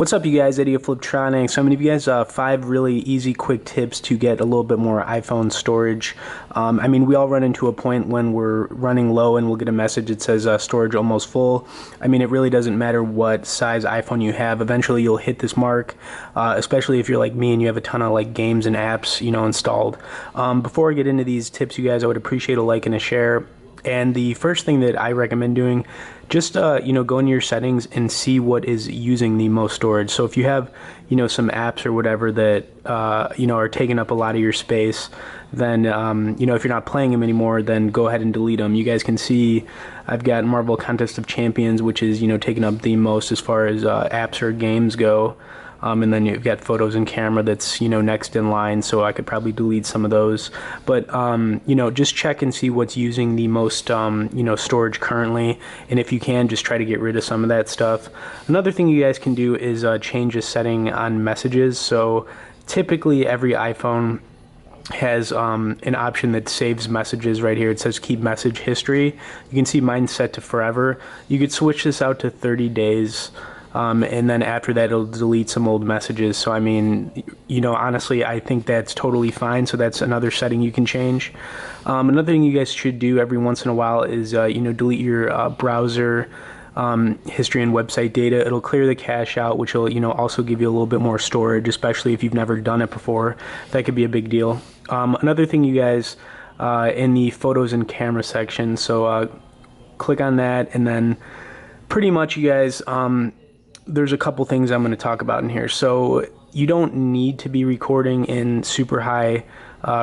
What's up, you guys? Eddie of Fliptroniks. So I'm going to give you guys 5 really easy, quick tips to get a little bit more iPhone storage. I mean, we all run into a point when we're running low and we'll get a message that says storage almost full. I mean, it really doesn't matter what size iPhone you have. Eventually, you'll hit this mark, especially if you're like me and you have a ton of like games and apps, installed. Before I get into these tips, you guys, I would appreciate a like and a share. And the first thing that I recommend doing, just go into your settings and see what is using the most storage. So if you have some apps or whatever that are taking up a lot of your space, then if you're not playing them anymore, then go ahead and delete them. You guys can see I've got Marvel Contest of Champions, which is taking up the most as far as apps or games go. And then you've got photos and camera that's next in line, so I could probably delete some of those. But just check and see what's using the most storage currently, and if you can, just try to get rid of some of that stuff. Another thing you guys can do is change a setting on messages. So typically every iPhone has an option that saves messages right here. It says keep message history. You can see mine's set to forever. You could switch this out to 30 days. And then after that, it'll delete some old messages. So, I mean, honestly, I think that's totally fine. So that's another setting you can change. Another thing you guys should do every once in a while is, delete your browser history and website data. It'll clear the cache out, which will, also give you a little bit more storage, especially if you've never done it before. That could be a big deal. Another thing, you guys, in the photos and camera section. So click on that, and then pretty much, you guys, there's a couple things I'm going to talk about in here. So you don't need to be recording in super high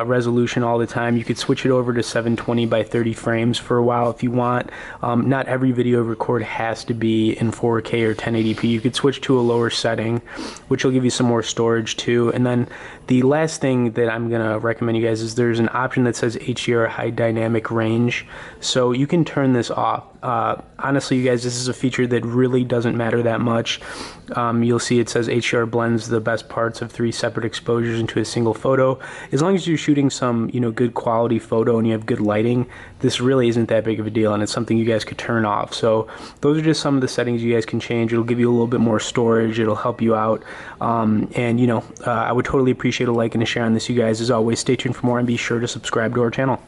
resolution all the time. You could switch it over to 720 by 30 frames for a while if you want. Not every video record has to be in 4K or 1080p. You could switch to a lower setting, which will give you some more storage too. And then the last thing that I'm going to recommend you guys is there's an option that says HDR high dynamic range. So you can turn this off. Honestly, you guys, this is a feature that really doesn't matter that much. You'll see it says HDR blends the best parts of 3 separate exposures into a single photo. As long as you're shooting some good quality photo and you have good lighting, this really isn't that big of a deal, and it's something you guys could turn off. So those are just some of the settings you guys can change. It'll give you a little bit more storage. It'll help you out, and I would totally appreciate a like and a share on this, you guys. As always, stay tuned for more and be sure to subscribe to our channel.